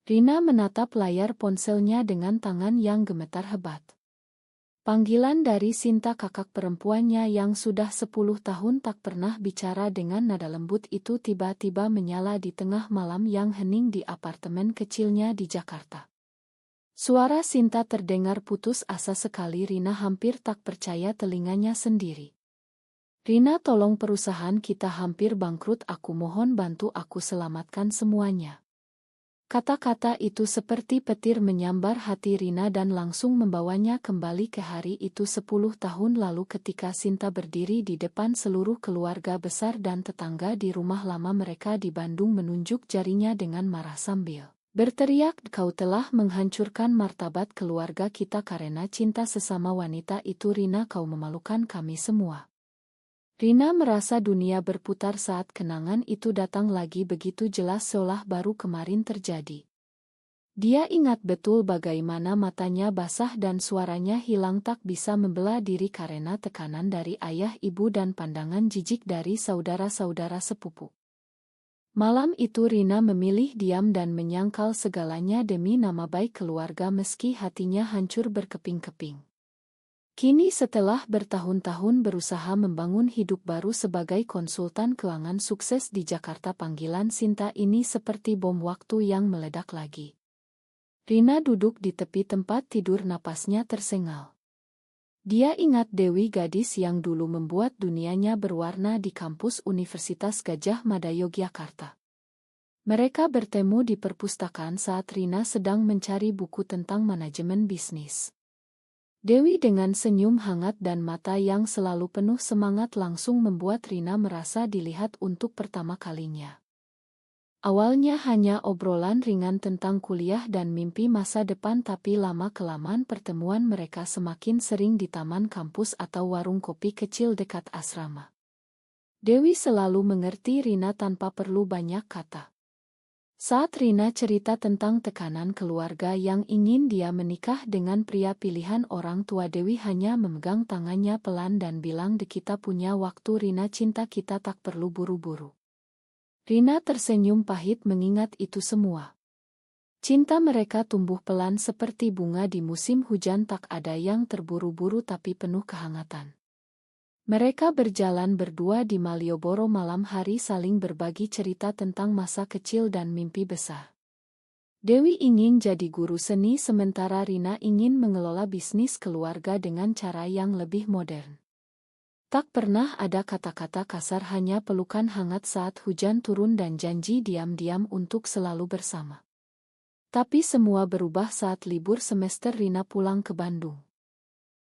Rina menatap layar ponselnya dengan tangan yang gemetar hebat. Panggilan dari Sinta, kakak perempuannya yang sudah 10 tahun tak pernah bicara dengan nada lembut itu, tiba-tiba menyala di tengah malam yang hening di apartemen kecilnya di Jakarta. Suara Sinta terdengar putus asa sekali. Rina hampir tak percaya telinganya sendiri. "Rina, tolong, perusahaan kita hampir bangkrut. Aku mohon bantu aku selamatkan semuanya." Kata-kata itu seperti petir menyambar hati Rina dan langsung membawanya kembali ke hari itu 10 tahun lalu ketika Sinta berdiri di depan seluruh keluarga besar dan tetangga di rumah lama mereka di Bandung, menunjuk jarinya dengan marah sambil berteriak, "Kau telah menghancurkan martabat keluarga kita karena cinta sesama wanita itu. Rina, kau memalukan kami semua." Rina merasa dunia berputar saat kenangan itu datang lagi begitu jelas, seolah baru kemarin terjadi. Dia ingat betul bagaimana matanya basah dan suaranya hilang tak bisa membela diri karena tekanan dari ayah, ibu dan pandangan jijik dari saudara-saudara sepupu. Malam itu Rina memilih diam dan menyangkal segalanya demi nama baik keluarga meski hatinya hancur berkeping-keping. Kini setelah bertahun-tahun berusaha membangun hidup baru sebagai konsultan keuangan sukses di Jakarta, panggilan Sinta ini seperti bom waktu yang meledak lagi. Rina duduk di tepi tempat tidur, napasnya tersengal. Dia ingat Dewi, gadis yang dulu membuat dunianya berwarna di kampus Universitas Gadjah Mada Yogyakarta. Mereka bertemu di perpustakaan saat Rina sedang mencari buku tentang manajemen bisnis. Dewi dengan senyum hangat dan mata yang selalu penuh semangat langsung membuat Rina merasa dilihat untuk pertama kalinya. Awalnya hanya obrolan ringan tentang kuliah dan mimpi masa depan, tapi lama-kelamaan pertemuan mereka semakin sering di taman kampus atau warung kopi kecil dekat asrama. Dewi selalu mengerti Rina tanpa perlu banyak kata. Saat Rina cerita tentang tekanan keluarga yang ingin dia menikah dengan pria pilihan orang tua, Dewi hanya memegang tangannya pelan dan bilang, "Kita punya waktu Rina, cinta kita tak perlu buru-buru." Rina tersenyum pahit mengingat itu semua. Cinta mereka tumbuh pelan seperti bunga di musim hujan, tak ada yang terburu-buru tapi penuh kehangatan. Mereka berjalan berdua di Malioboro malam hari, saling berbagi cerita tentang masa kecil dan mimpi besar. Dewi ingin jadi guru seni sementara Rina ingin mengelola bisnis keluarga dengan cara yang lebih modern. Tak pernah ada kata-kata kasar, hanya pelukan hangat saat hujan turun dan janji diam-diam untuk selalu bersama. Tapi semua berubah saat libur semester Rina pulang ke Bandung.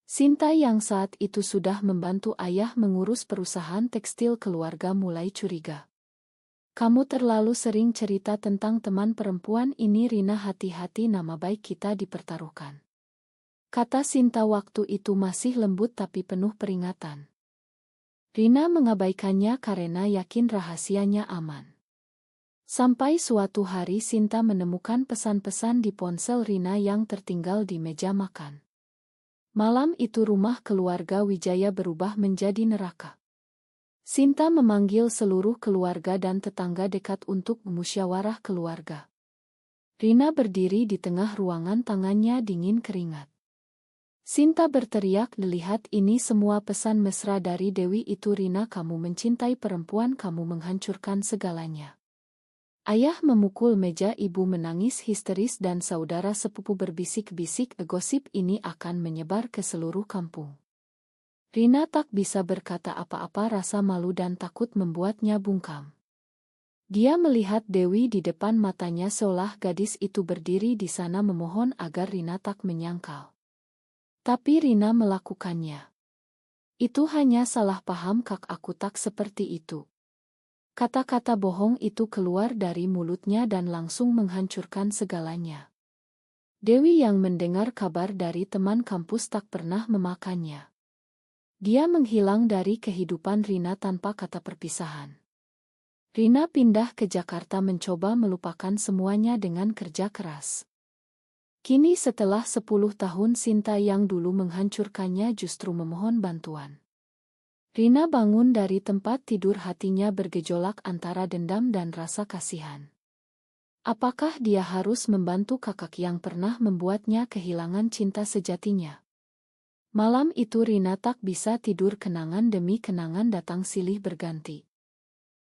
Sinta yang saat itu sudah membantu ayah mengurus perusahaan tekstil keluarga mulai curiga. "Kamu terlalu sering cerita tentang teman perempuan ini Rina, hati-hati, nama baik kita dipertaruhkan," kata Sinta waktu itu masih lembut tapi penuh peringatan. Rina mengabaikannya karena yakin rahasianya aman. Sampai suatu hari Sinta menemukan pesan-pesan di ponsel Rina yang tertinggal di meja makan. Malam itu rumah keluarga Wijaya berubah menjadi neraka. Sinta memanggil seluruh keluarga dan tetangga dekat untuk musyawarah keluarga. Rina berdiri di tengah ruangan, tangannya dingin keringat. Sinta berteriak, "Lihat ini semua pesan mesra dari Dewi itu Rina, kamu mencintai perempuan, kamu menghancurkan segalanya." Ayah memukul meja, ibu menangis histeris dan saudara sepupu berbisik-bisik, "Gosip ini akan menyebar ke seluruh kampung." Rina tak bisa berkata apa-apa, rasa malu dan takut membuatnya bungkam. Dia melihat Dewi di depan matanya seolah gadis itu berdiri di sana memohon agar Rina tak menyangkal. Tapi Rina melakukannya. "Itu hanya salah paham Kak, aku tak seperti itu." Kata-kata bohong itu keluar dari mulutnya dan langsung menghancurkan segalanya. Dewi yang mendengar kabar dari teman kampus tak pernah memakannya. Dia menghilang dari kehidupan Rina tanpa kata perpisahan. Rina pindah ke Jakarta mencoba melupakan semuanya dengan kerja keras. Kini setelah 10 tahun Sinta yang dulu menghancurkannya justru memohon bantuan. Rina bangun dari tempat tidur, hatinya bergejolak antara dendam dan rasa kasihan. Apakah dia harus membantu kakak yang pernah membuatnya kehilangan cinta sejatinya? Malam itu Rina tak bisa tidur, kenangan demi kenangan datang silih berganti.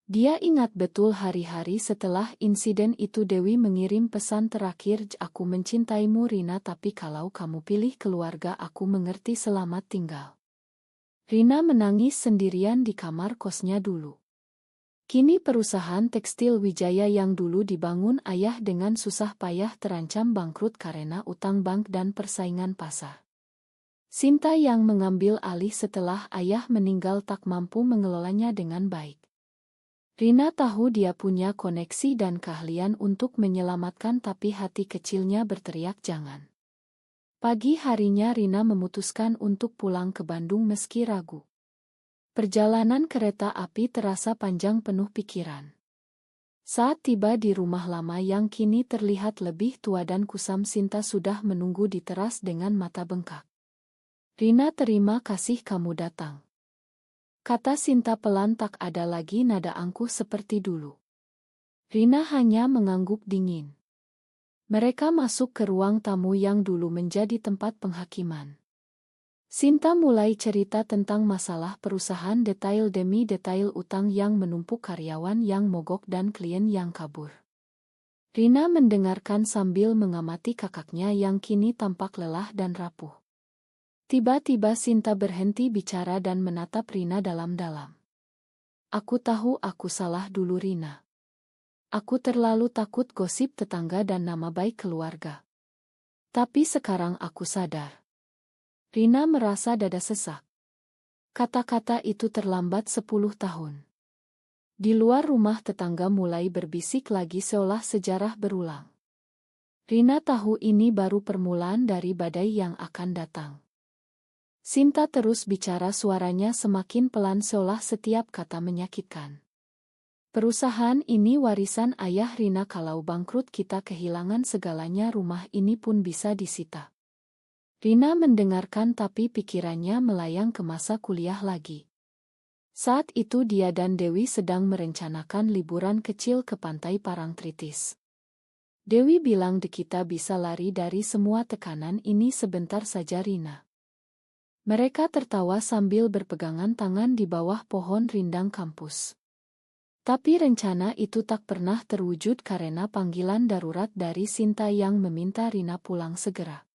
Dia ingat betul hari-hari setelah insiden itu Dewi mengirim pesan terakhir, "Aku mencintaimu Rina, tapi kalau kamu pilih keluarga aku mengerti, selamat tinggal." Rina menangis sendirian di kamar kosnya dulu. Kini perusahaan tekstil Wijaya yang dulu dibangun ayah dengan susah payah terancam bangkrut karena utang bank dan persaingan pasar. Sinta yang mengambil alih setelah ayah meninggal tak mampu mengelolanya dengan baik. Rina tahu dia punya koneksi dan keahlian untuk menyelamatkan, tapi hati kecilnya berteriak jangan. Pagi harinya Rina memutuskan untuk pulang ke Bandung meski ragu. Perjalanan kereta api terasa panjang penuh pikiran. Saat tiba di rumah lama yang kini terlihat lebih tua dan kusam, Sinta sudah menunggu di teras dengan mata bengkak. "Rina, terima kasih kamu datang," kata Sinta pelan, tak ada lagi nada angkuh seperti dulu. Rina hanya mengangguk dingin. Mereka masuk ke ruang tamu yang dulu menjadi tempat penghakiman. Sinta mulai cerita tentang masalah perusahaan detail demi detail, utang yang menumpuk, karyawan yang mogok, dan klien yang kabur. Rina mendengarkan sambil mengamati kakaknya yang kini tampak lelah dan rapuh. Tiba-tiba Sinta berhenti bicara dan menatap Rina dalam-dalam. "Aku tahu aku salah dulu Rina. Aku terlalu takut gosip tetangga dan nama baik keluarga. Tapi sekarang aku sadar." Rina merasa dada sesak. Kata-kata itu terlambat 10 tahun. Di luar rumah tetangga mulai berbisik lagi seolah sejarah berulang. Rina tahu ini baru permulaan dari badai yang akan datang. Sinta terus bicara, suaranya semakin pelan seolah setiap kata menyakitkan. "Perusahaan ini warisan ayah Rina, kalau bangkrut kita kehilangan segalanya, rumah ini pun bisa disita." Rina mendengarkan tapi pikirannya melayang ke masa kuliah lagi. Saat itu dia dan Dewi sedang merencanakan liburan kecil ke pantai Parangtritis. Dewi bilang kita bisa lari dari semua tekanan ini sebentar saja Rina. Mereka tertawa sambil berpegangan tangan di bawah pohon rindang kampus. Tapi rencana itu tak pernah terwujud karena panggilan darurat dari Sinta yang meminta Rina pulang segera.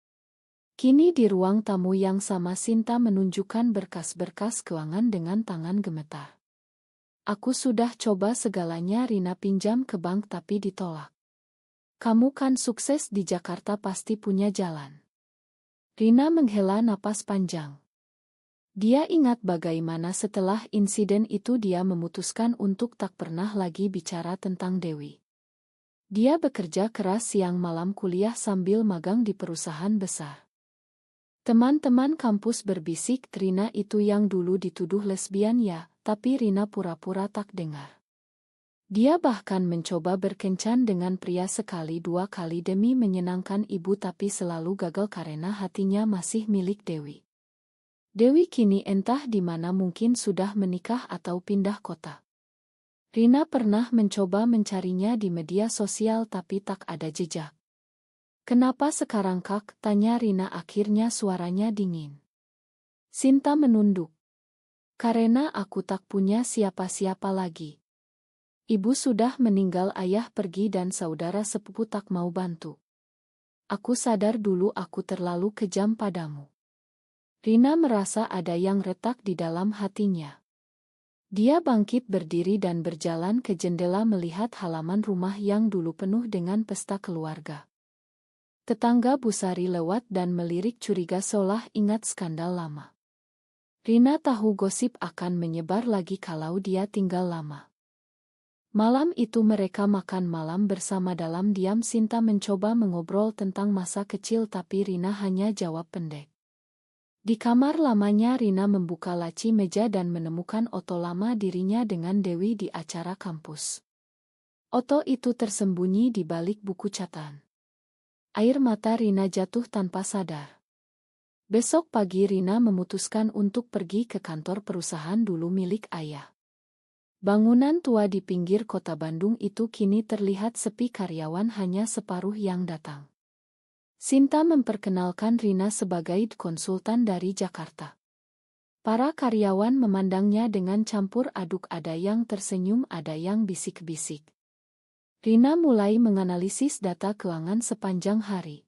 Kini di ruang tamu yang sama Sinta menunjukkan berkas-berkas keuangan dengan tangan gemetar. "Aku sudah coba segalanya Rina, pinjam ke bank tapi ditolak. Kamu kan sukses di Jakarta, pasti punya jalan." Rina menghela napas panjang. Dia ingat bagaimana setelah insiden itu dia memutuskan untuk tak pernah lagi bicara tentang Dewi. Dia bekerja keras siang malam, kuliah sambil magang di perusahaan besar. Teman-teman kampus berbisik, Rina itu yang dulu dituduh lesbian ya, tapi Rina pura-pura tak dengar. Dia bahkan mencoba berkencan dengan pria sekali dua kali demi menyenangkan ibu, tapi selalu gagal karena hatinya masih milik Dewi. Dewi kini entah di mana, mungkin sudah menikah atau pindah kota. Rina pernah mencoba mencarinya di media sosial tapi tak ada jejak. "Kenapa sekarang Kak?" tanya Rina, akhirnya suaranya dingin. Sinta menunduk. "Karena aku tak punya siapa-siapa lagi. Ibu sudah meninggal, ayah pergi dan saudara sepupu tak mau bantu. Aku sadar dulu aku terlalu kejam padamu." Rina merasa ada yang retak di dalam hatinya. Dia bangkit berdiri dan berjalan ke jendela melihat halaman rumah yang dulu penuh dengan pesta keluarga. Tetangga Bu Sari lewat dan melirik curiga seolah ingat skandal lama. Rina tahu gosip akan menyebar lagi kalau dia tinggal lama. Malam itu mereka makan malam bersama dalam diam. Sinta mencoba mengobrol tentang masa kecil tapi Rina hanya jawab pendek. Di kamar lamanya Rina membuka laci meja dan menemukan foto lama dirinya dengan Dewi di acara kampus. Foto itu tersembunyi di balik buku catatan. Air mata Rina jatuh tanpa sadar. Besok pagi Rina memutuskan untuk pergi ke kantor perusahaan dulu milik ayah. Bangunan tua di pinggir kota Bandung itu kini terlihat sepi, karyawan hanya separuh yang datang. Sinta memperkenalkan Rina sebagai konsultan dari Jakarta. Para karyawan memandangnya dengan campur aduk, ada yang tersenyum, ada yang bisik-bisik. Rina mulai menganalisis data keuangan sepanjang hari.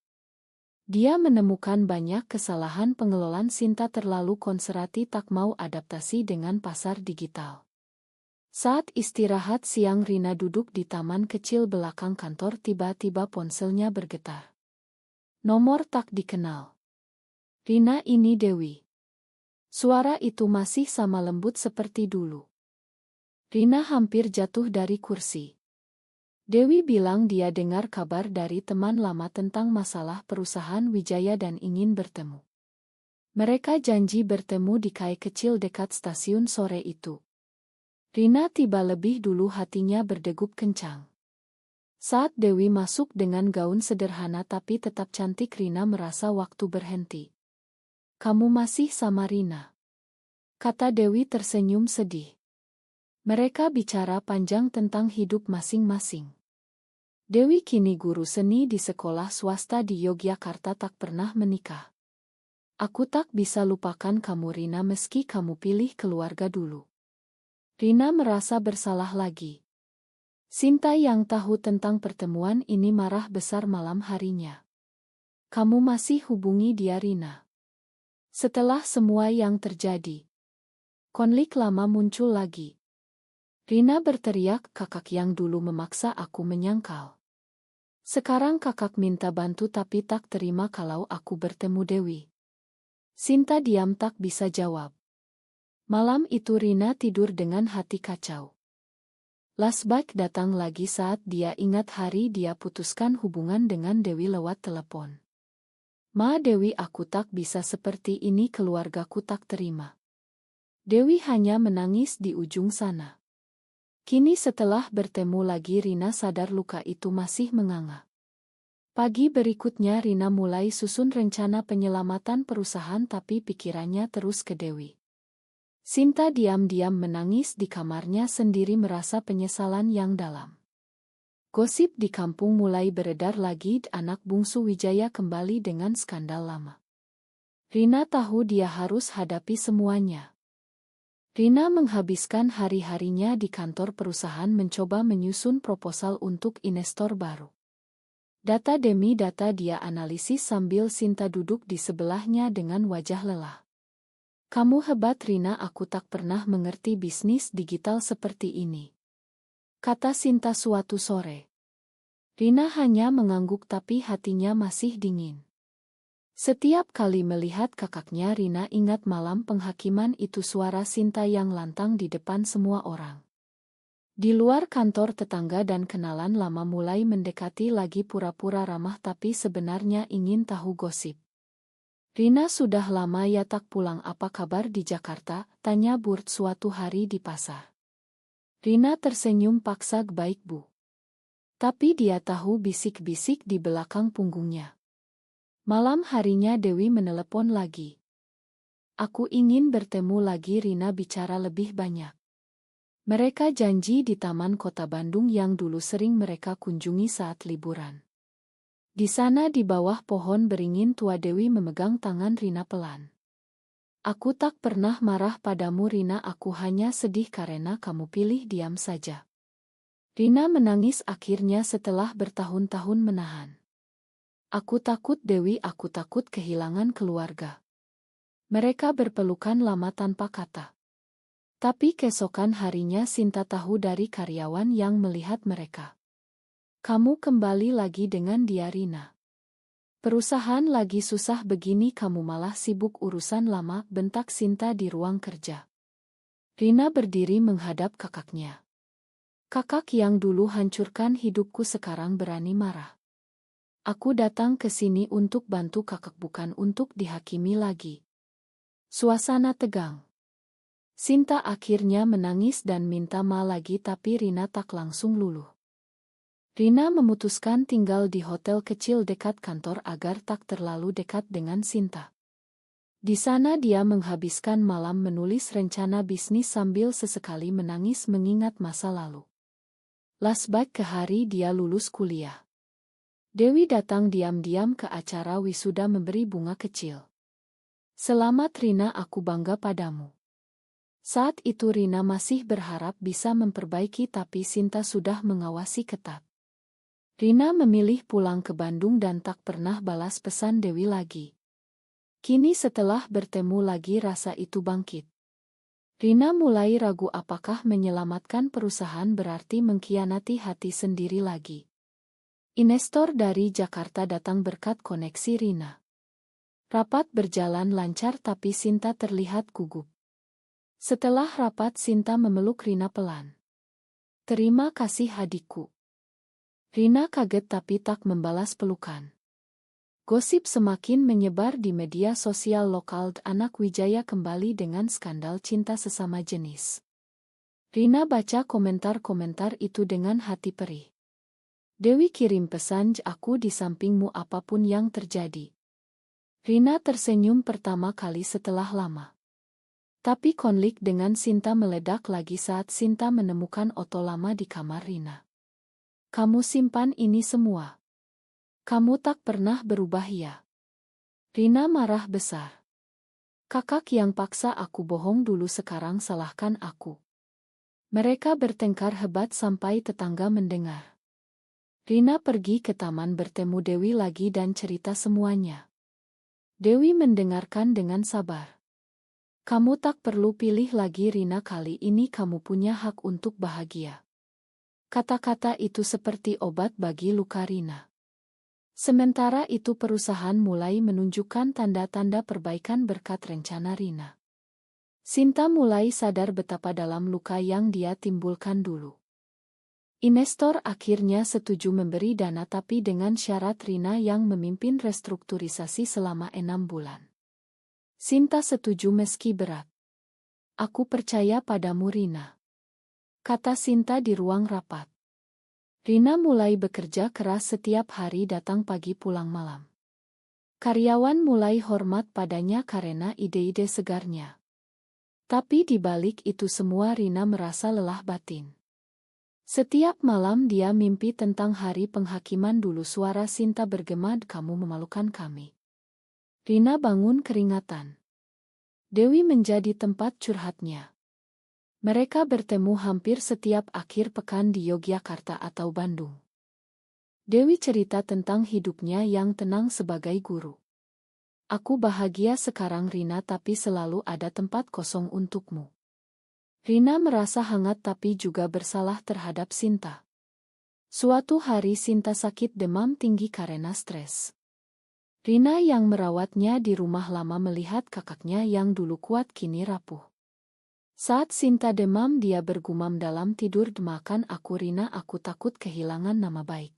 Dia menemukan banyak kesalahan pengelolaan. Sinta terlalu konservatif, tak mau adaptasi dengan pasar digital. Saat istirahat siang, Rina duduk di taman kecil belakang kantor. Tiba-tiba ponselnya bergetar. Nomor tak dikenal. Rina, ini Dewi. Suara itu masih sama lembut seperti dulu. Rina hampir jatuh dari kursi. Dewi bilang dia dengar kabar dari teman lama tentang masalah perusahaan Wijaya dan ingin bertemu. Mereka janji bertemu di kai kecil dekat stasiun sore itu. Rina tiba lebih dulu, hatinya berdegup kencang. Saat Dewi masuk dengan gaun sederhana tapi tetap cantik, Rina merasa waktu berhenti. "Kamu masih sama Rina?" kata Dewi tersenyum sedih. Mereka bicara panjang tentang hidup masing-masing. Dewi kini guru seni di sekolah swasta di Yogyakarta, tak pernah menikah. "Aku tak bisa lupakan kamu Rina, meski kamu pilih keluarga dulu." Rina merasa bersalah lagi. Sinta yang tahu tentang pertemuan ini marah besar malam harinya. "Kamu masih hubungi dia Rina?" Setelah semua yang terjadi, konflik lama muncul lagi. Rina berteriak, "Kakak yang dulu memaksa aku menyangkal. Sekarang kakak minta bantu tapi tak terima kalau aku bertemu Dewi." Sinta diam, tak bisa jawab. Malam itu Rina tidur dengan hati kacau. Flashback datang lagi saat dia ingat hari dia putuskan hubungan dengan Dewi lewat telepon. "Ma Dewi, aku tak bisa seperti ini, keluargaku tak terima." Dewi hanya menangis di ujung sana. Kini setelah bertemu lagi, Rina sadar luka itu masih menganga. Pagi berikutnya Rina mulai susun rencana penyelamatan perusahaan, tapi pikirannya terus ke Dewi. Sinta diam-diam menangis di kamarnya sendiri, merasa penyesalan yang dalam. Gosip di kampung mulai beredar lagi, anak bungsu Wijaya kembali dengan skandal lama. Rina tahu dia harus hadapi semuanya. Rina menghabiskan hari-harinya di kantor perusahaan mencoba menyusun proposal untuk investor baru. Data demi data dia analisis sambil Sinta duduk di sebelahnya dengan wajah lelah. "Kamu hebat Rina, aku tak pernah mengerti bisnis digital seperti ini," kata Sinta suatu sore. Rina hanya mengangguk tapi hatinya masih dingin. Setiap kali melihat kakaknya, Rina ingat malam penghakiman itu, suara Sinta yang lantang di depan semua orang. Di luar kantor, tetangga dan kenalan lama mulai mendekati lagi, pura-pura ramah tapi sebenarnya ingin tahu gosip. "Rina sudah lama ya tak pulang, apa kabar di Jakarta?" tanya Burt suatu hari di pasar. Rina tersenyum paksa, "Baik Bu." Tapi dia tahu bisik-bisik di belakang punggungnya. Malam harinya Dewi menelepon lagi. "Aku ingin bertemu lagi Rina, bicara lebih banyak." Mereka janji di Taman Kota Bandung yang dulu sering mereka kunjungi saat liburan. Di sana di bawah pohon beringin tua, Dewi memegang tangan Rina pelan. "Aku tak pernah marah padamu Rina, aku hanya sedih karena kamu pilih diam saja." Rina menangis akhirnya setelah bertahun-tahun menahan. "Aku takut Dewi, aku takut kehilangan keluarga." Mereka berpelukan lama tanpa kata. Tapi keesokan harinya Sinta tahu dari karyawan yang melihat mereka. "Kamu kembali lagi dengan dia Rina. Perusahaan lagi susah begini kamu malah sibuk urusan lama," bentak Sinta di ruang kerja. Rina berdiri menghadap kakaknya. "Kakak yang dulu hancurkan hidupku sekarang berani marah. Aku datang ke sini untuk bantu kakak, bukan untuk dihakimi lagi." Suasana tegang. Sinta akhirnya menangis dan minta maaf lagi, tapi Rina tak langsung luluh. Rina memutuskan tinggal di hotel kecil dekat kantor agar tak terlalu dekat dengan Sinta. Di sana dia menghabiskan malam menulis rencana bisnis sambil sesekali menangis mengingat masa lalu. Lasbak ke hari dia lulus kuliah. Dewi datang diam-diam ke acara wisuda memberi bunga kecil. "Selamat Rina, aku bangga padamu." Saat itu Rina masih berharap bisa memperbaiki tapi Sinta sudah mengawasi ketat. Rina memilih pulang ke Bandung dan tak pernah balas pesan Dewi lagi. Kini setelah bertemu lagi rasa itu bangkit. Rina mulai ragu apakah menyelamatkan perusahaan berarti mengkhianati hati sendiri lagi. Investor dari Jakarta datang berkat koneksi Rina. Rapat berjalan lancar tapi Sinta terlihat gugup. Setelah rapat Sinta memeluk Rina pelan. "Terima kasih adikku." Rina kaget tapi tak membalas pelukan. Gosip semakin menyebar di media sosial lokal. Anak Wijaya kembali dengan skandal cinta sesama jenis. Rina baca komentar-komentar itu dengan hati perih. Dewi kirim pesan, "Aku di sampingmu apapun yang terjadi." Rina tersenyum pertama kali setelah lama. Tapi konflik dengan Sinta meledak lagi saat Sinta menemukan oto lama di kamar Rina. "Kamu simpan ini semua? Kamu tak pernah berubah ya?" Rina marah besar. "Kakak yang paksa aku bohong dulu sekarang salahkan aku." Mereka bertengkar hebat sampai tetangga mendengar. Rina pergi ke taman bertemu Dewi lagi dan cerita semuanya. Dewi mendengarkan dengan sabar. "Kamu tak perlu pilih lagi Rina, kali ini kamu punya hak untuk bahagia." Kata-kata itu seperti obat bagi luka Rina. Sementara itu perusahaan mulai menunjukkan tanda-tanda perbaikan berkat rencana Rina. Sinta mulai sadar betapa dalam luka yang dia timbulkan dulu. Investor akhirnya setuju memberi dana tapi dengan syarat Rina yang memimpin restrukturisasi selama 6 bulan. Sinta setuju meski berat. "Aku percaya padamu Rina," kata Sinta di ruang rapat. Rina mulai bekerja keras setiap hari, datang pagi pulang malam. Karyawan mulai hormat padanya karena ide-ide segarnya. Tapi di balik itu semua Rina merasa lelah batin. Setiap malam dia mimpi tentang hari penghakiman dulu. Suara Sinta bergema, "Kamu memalukan kami." Rina bangun keringatan. Dewi menjadi tempat curhatnya. Mereka bertemu hampir setiap akhir pekan di Yogyakarta atau Bandung. Dewi cerita tentang hidupnya yang tenang sebagai guru. "Aku bahagia sekarang Rina, tapi selalu ada tempat kosong untukmu." Rina merasa hangat tapi juga bersalah terhadap Sinta. Suatu hari Sinta sakit demam tinggi karena stres. Rina yang merawatnya di rumah lama melihat kakaknya yang dulu kuat kini rapuh. Saat Sinta demam dia bergumam dalam tidur, "Makan aku Rina, aku takut kehilangan nama baik."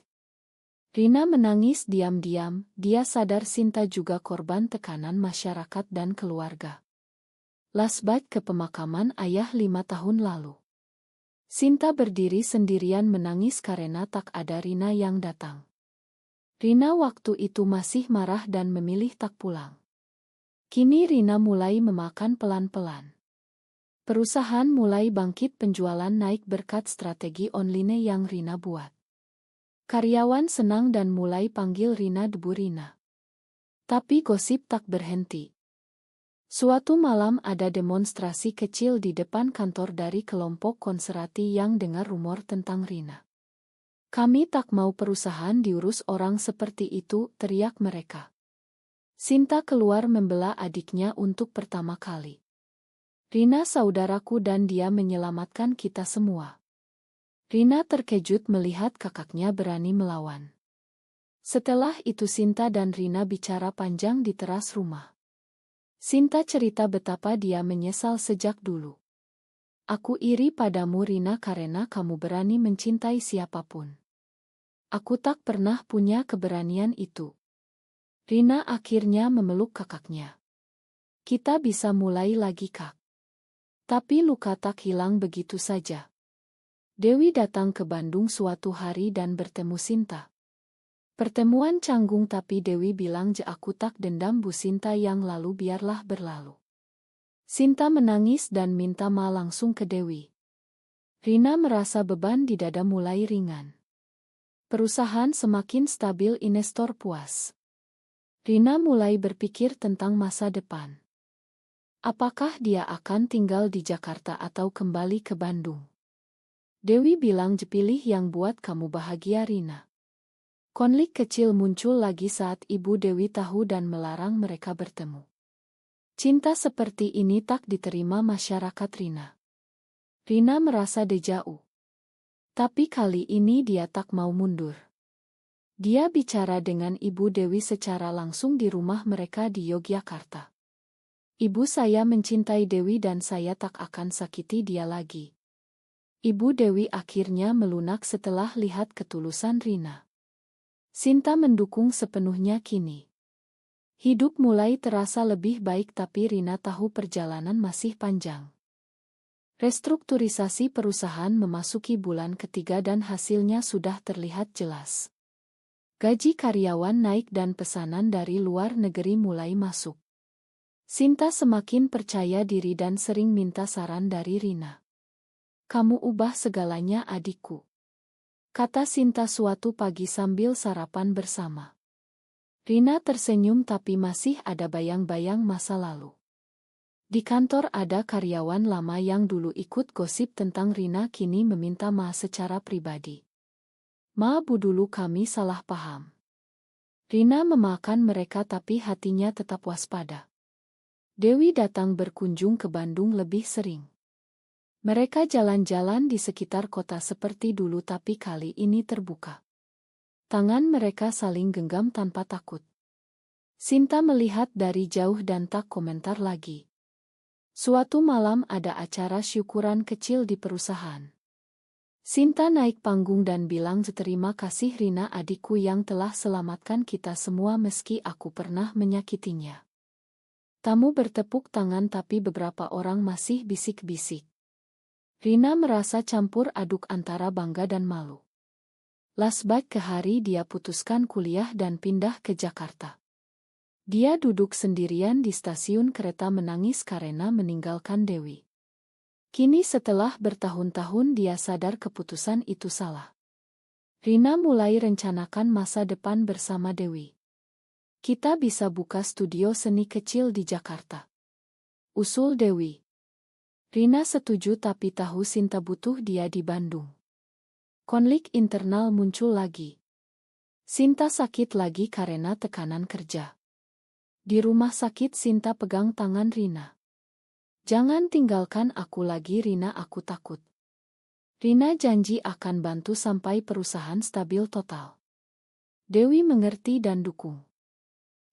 Rina menangis diam-diam, dia sadar Sinta juga korban tekanan masyarakat dan keluarga. Lasbak ke pemakaman ayah 5 tahun lalu. Sinta berdiri sendirian menangis karena tak ada Rina yang datang. Rina waktu itu masih marah dan memilih tak pulang. Kini Rina mulai memakan pelan-pelan. Perusahaan mulai bangkit, penjualan naik berkat strategi online yang Rina buat. Karyawan senang dan mulai panggil Rina Debu Rina. Tapi gosip tak berhenti. Suatu malam ada demonstrasi kecil di depan kantor dari kelompok konservatif yang dengar rumor tentang Rina. "Kami tak mau perusahaan diurus orang seperti itu," teriak mereka. Sinta keluar membela adiknya untuk pertama kali. "Rina saudaraku dan dia menyelamatkan kita semua." Rina terkejut melihat kakaknya berani melawan. Setelah itu Sinta dan Rina bicara panjang di teras rumah. Sinta cerita betapa dia menyesal sejak dulu. "Aku iri padamu Rina karena kamu berani mencintai siapapun. Aku tak pernah punya keberanian itu." Rina akhirnya memeluk kakaknya. "Kita bisa mulai lagi Kak." Tapi luka tak hilang begitu saja. Dewi datang ke Bandung suatu hari dan bertemu Sinta. Pertemuan canggung tapi Dewi bilang aku tak dendam Bu Sinta yang lalu biarlah berlalu. Sinta menangis dan minta maaf langsung ke Dewi. Rina merasa beban di dada mulai ringan. Perusahaan semakin stabil, investor puas. Rina mulai berpikir tentang masa depan. Apakah dia akan tinggal di Jakarta atau kembali ke Bandung? Dewi bilang pilih yang buat kamu bahagia Rina. Konflik kecil muncul lagi saat Ibu Dewi tahu dan melarang mereka bertemu. Cinta seperti ini tak diterima masyarakat Rina. Rina merasa deja-vu. Tapi kali ini dia tak mau mundur. Dia bicara dengan Ibu Dewi secara langsung di rumah mereka di Yogyakarta. Ibu, saya mencintai Dewi dan saya tak akan sakiti dia lagi. Ibu Dewi akhirnya melunak setelah lihat ketulusan Rina. Sinta mendukung sepenuhnya kini. Hidup mulai terasa lebih baik tapi Rina tahu perjalanan masih panjang. Restrukturisasi perusahaan memasuki bulan ketiga dan hasilnya sudah terlihat jelas. Gaji karyawan naik dan pesanan dari luar negeri mulai masuk. Sinta semakin percaya diri dan sering minta saran dari Rina. Kamu ubah segalanya adikku, kata Sinta suatu pagi sambil sarapan bersama. Rina tersenyum tapi masih ada bayang-bayang masa lalu. Di kantor ada karyawan lama yang dulu ikut gosip tentang Rina kini meminta maaf secara pribadi. Ma Bu, dulu kami salah paham. Rina memaafkan mereka tapi hatinya tetap waspada. Dewi datang berkunjung ke Bandung lebih sering. Mereka jalan-jalan di sekitar kota seperti dulu tapi kali ini terbuka. Tangan mereka saling genggam tanpa takut. Sinta melihat dari jauh dan tak komentar lagi. Suatu malam ada acara syukuran kecil di perusahaan. Sinta naik panggung dan bilang terima kasih Rina adikku yang telah selamatkan kita semua meski aku pernah menyakitinya. Tamu bertepuk tangan tapi beberapa orang masih bisik-bisik. Rina merasa campur aduk antara bangga dan malu. Lasbak ke hari dia putuskan kuliah dan pindah ke Jakarta. Dia duduk sendirian di stasiun kereta menangis karena meninggalkan Dewi. Kini setelah bertahun-tahun dia sadar keputusan itu salah. Rina mulai rencanakan masa depan bersama Dewi. Kita bisa buka studio seni kecil di Jakarta, usul Dewi. Rina setuju tapi tahu Sinta butuh dia di Bandung. Konflik internal muncul lagi. Sinta sakit lagi karena tekanan kerja. Di rumah sakit Sinta pegang tangan Rina. Jangan tinggalkan aku lagi Rina, aku takut. Rina janji akan bantu sampai perusahaan stabil total. Dewi mengerti dan dukung.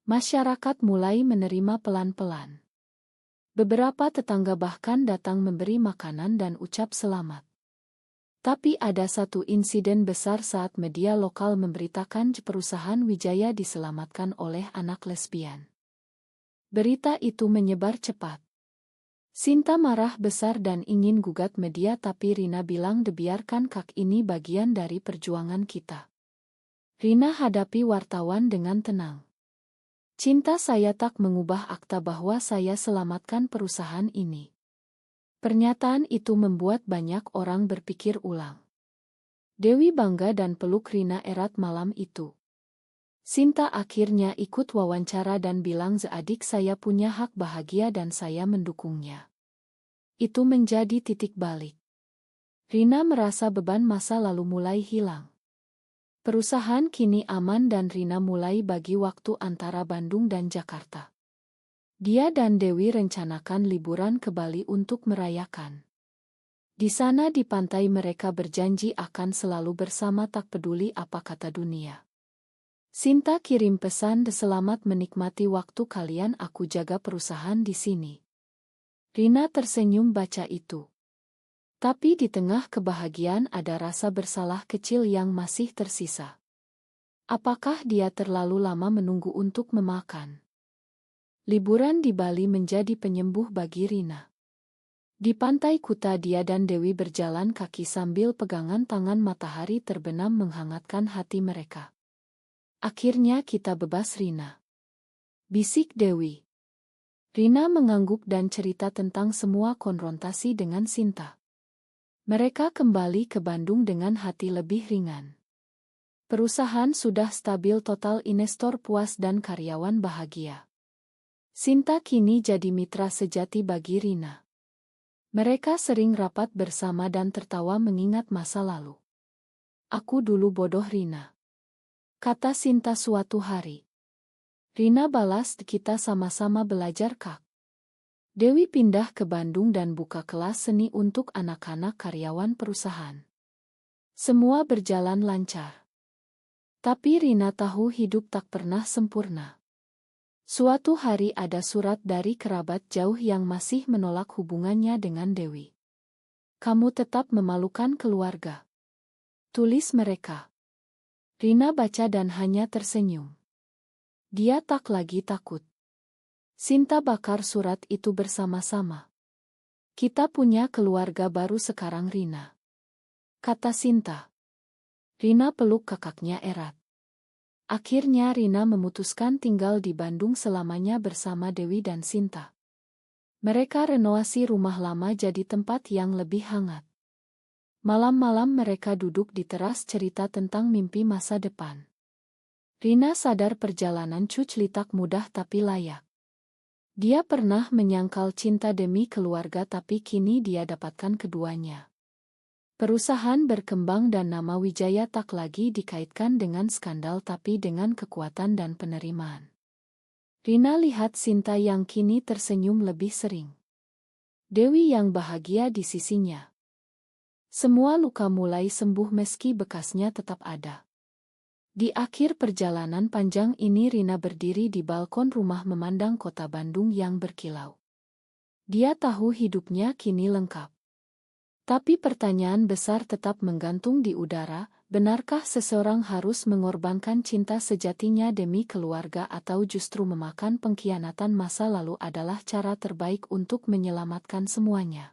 Masyarakat mulai menerima pelan-pelan. Beberapa tetangga bahkan datang memberi makanan dan ucap selamat. Tapi ada satu insiden besar saat media lokal memberitakan perusahaan Wijaya diselamatkan oleh anak lesbian. Berita itu menyebar cepat. Sinta marah besar dan ingin gugat media tapi Rina bilang biarkan kak ini bagian dari perjuangan kita. Rina hadapi wartawan dengan tenang. Cinta saya tak mengubah akta bahwa saya selamatkan perusahaan ini. Pernyataan itu membuat banyak orang berpikir ulang. Dewi bangga dan peluk Rina erat malam itu. Sinta akhirnya ikut wawancara dan bilang adik saya punya hak bahagia dan saya mendukungnya. Itu menjadi titik balik. Rina merasa beban masa lalu mulai hilang. Perusahaan kini aman dan Rina mulai bagi waktu antara Bandung dan Jakarta. Dia dan Dewi rencanakan liburan ke Bali untuk merayakan. Di sana di pantai mereka berjanji akan selalu bersama tak peduli apa kata dunia. Sinta kirim pesan selamat menikmati waktu kalian, aku jaga perusahaan di sini. Rina tersenyum baca itu. Tapi di tengah kebahagiaan ada rasa bersalah kecil yang masih tersisa. Apakah dia terlalu lama menunggu untuk memakan? Liburan di Bali menjadi penyembuh bagi Rina. Di pantai Kuta dia dan Dewi berjalan kaki sambil pegangan tangan, matahari terbenam menghangatkan hati mereka. Akhirnya kita bebas, Rina. Bisik Dewi. Rina mengangguk dan cerita tentang semua konfrontasi dengan Sinta. Mereka kembali ke Bandung dengan hati lebih ringan. Perusahaan sudah stabil total, investor puas dan karyawan bahagia. Sinta kini jadi mitra sejati bagi Rina. Mereka sering rapat bersama dan tertawa mengingat masa lalu. Aku dulu bodoh, Rina, kata Sinta suatu hari. Rina balas, kita sama-sama belajar, Kak. Dewi pindah ke Bandung dan buka kelas seni untuk anak-anak karyawan perusahaan. Semua berjalan lancar. Tapi Rina tahu hidup tak pernah sempurna. Suatu hari ada surat dari kerabat jauh yang masih menolak hubungannya dengan Dewi. Kamu tetap memalukan keluarga, tulis mereka. Rina baca dan hanya tersenyum. Dia tak lagi takut. Sinta bakar surat itu bersama-sama. Kita punya keluarga baru sekarang, Rina, kata Sinta. Rina peluk kakaknya erat. Akhirnya Rina memutuskan tinggal di Bandung selamanya bersama Dewi dan Sinta. Mereka renovasi rumah lama jadi tempat yang lebih hangat. Malam-malam mereka duduk di teras cerita tentang mimpi masa depan. Rina sadar perjalanan Cucli tak mudah tapi layak. Dia pernah menyangkal cinta demi keluarga tapi kini dia dapatkan keduanya. Perusahaan berkembang dan nama Wijaya tak lagi dikaitkan dengan skandal tapi dengan kekuatan dan penerimaan. Rina lihat Sinta yang kini tersenyum lebih sering. Dewi yang bahagia di sisinya. Semua luka mulai sembuh meski bekasnya tetap ada. Di akhir perjalanan panjang ini Rina berdiri di balkon rumah memandang kota Bandung yang berkilau. Dia tahu hidupnya kini lengkap. Tapi pertanyaan besar tetap menggantung di udara, benarkah seseorang harus mengorbankan cinta sejatinya demi keluarga atau justru memakan pengkhianatan masa lalu adalah cara terbaik untuk menyelamatkan semuanya?